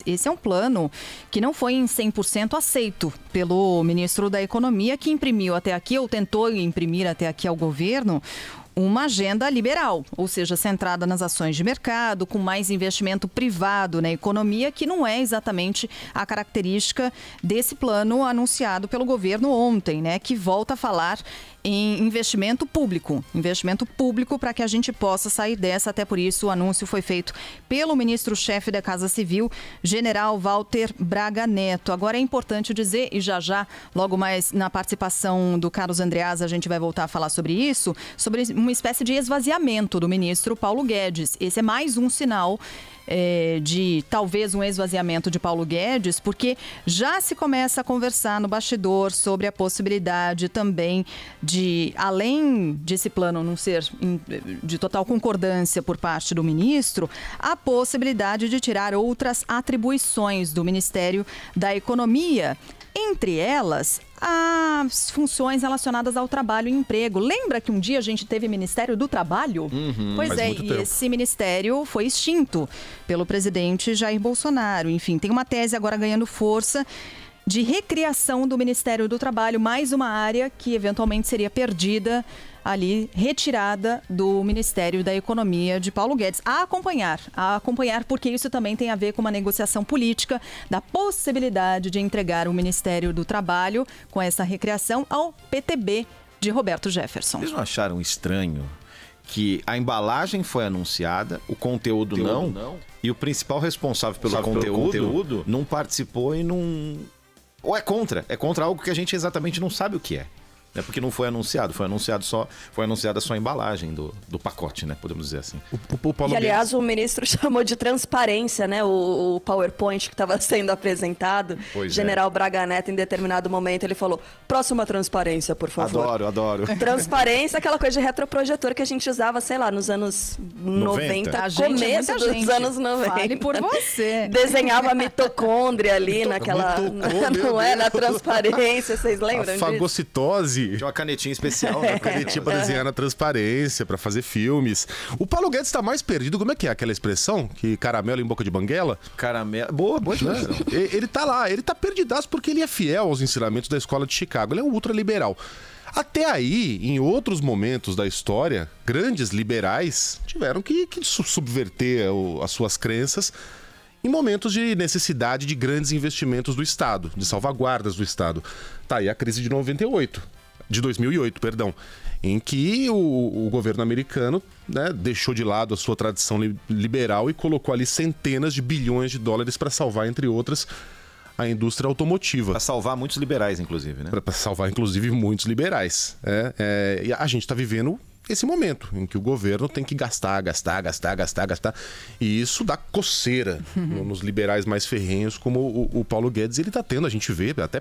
esse é um plano que não foi em 100% aceito pelo ministro da Economia, que imprimiu até aqui, ou tentou imprimir até aqui ao governo, uma agenda liberal, ou seja, centrada nas ações de mercado, com mais investimento privado na economia, que não é exatamente a característica desse plano anunciado pelo governo ontem, né? Que volta a falar em investimento público para que a gente possa sair dessa. Até por isso o anúncio foi feito pelo ministro-chefe da Casa Civil, general Walter Braga Neto. Agora é importante dizer, e já, logo mais na participação do Carlos Andreas, a gente vai voltar a falar sobre isso, sobre uma espécie de esvaziamento do ministro Paulo Guedes. Esse é mais um sinal de talvez um esvaziamento de Paulo Guedes, porque já se começa a conversar no bastidor sobre a possibilidade também de, além desse plano não ser de total concordância por parte do ministro, a possibilidade de tirar outras atribuições do Ministério da Economia. Entre elas, as funções relacionadas ao trabalho e emprego. Lembra que um dia a gente teve Ministério do Trabalho? Pois é, e esse ministério foi extinto pelo presidente Jair Bolsonaro. Enfim, tem uma tese agora ganhando força de recriação do Ministério do Trabalho, mais uma área que eventualmente seria perdida ali, retirada do Ministério da Economia de Paulo Guedes. A acompanhar, porque isso também tem a ver com uma negociação política da possibilidade de entregar o Ministério do Trabalho com essa recriação ao PTB de Roberto Jefferson. Vocês não acharam estranho que a embalagem foi anunciada, o conteúdo não, e o principal responsável pelo conteúdo não participou e não... Ou é contra algo que a gente exatamente não sabe o que é. Porque não foi anunciado, foi anunciada só a embalagem do pacote, né? Podemos dizer assim. E, aliás, o ministro chamou de transparência, né? O PowerPoint que estava sendo apresentado. General Braga Neto, em determinado momento, ele falou: próxima transparência, por favor. Adoro. Transparência, aquela coisa de retroprojetor que a gente usava, sei lá, nos anos 90, começo dos anos 90. Fale por você. Desenhava a mitocôndria ali naquela... Não é? Na transparência, vocês lembram disso? Fagocitose. De uma canetinha especial, né? Canetinha pra desenhar na transparência, pra fazer filmes. O Paulo Guedes tá mais perdido. Como é que é aquela expressão? Que caramelo em boca de banguela? Caramelo. Boa expressão. Ele tá lá, ele tá perdidaço porque ele é fiel aos ensinamentos da escola de Chicago. Ele é um ultraliberal. Até aí, em outros momentos da história, grandes liberais tiveram que subverter as suas crenças em momentos de necessidade de grandes investimentos do Estado, de salvaguardas do Estado. Tá aí a crise de 2008, em que o governo americano, né, deixou de lado a sua tradição liberal e colocou ali centenas de bilhões de dólares para salvar, entre outras, a indústria automotiva. Para salvar muitos liberais, inclusive, né? Para salvar, inclusive, muitos liberais. E a gente está vivendo esse momento em que o governo tem que gastar. E isso dá coceira nos liberais mais ferrenhos, como o Paulo Guedes. Ele está tendo, a gente vê, até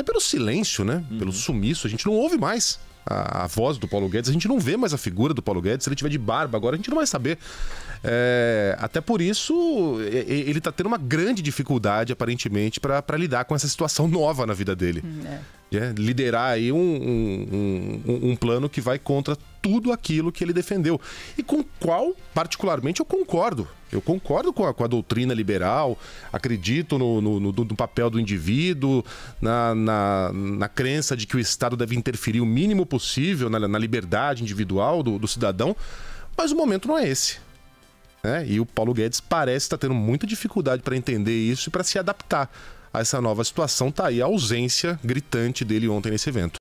pelo silêncio, né? Pelo sumiço, a gente não ouve mais a voz do Paulo Guedes, a gente não vê mais a figura do Paulo Guedes. Se ele tiver de barba agora, a gente não vai saber. Até por isso, ele está tendo uma grande dificuldade, aparentemente, para lidar com essa situação nova na vida dele. Liderar aí um plano que vai contra tudo aquilo que ele defendeu. E com o qual, particularmente, eu concordo. Eu concordo com a doutrina liberal, acredito no papel do indivíduo, na crença de que o Estado deve interferir o mínimo possível na liberdade individual do cidadão, mas o momento não é esse. E o Paulo Guedes parece estar tendo muita dificuldade para entender isso e para se adaptar a essa nova situação. Tá aí a ausência gritante dele ontem nesse evento.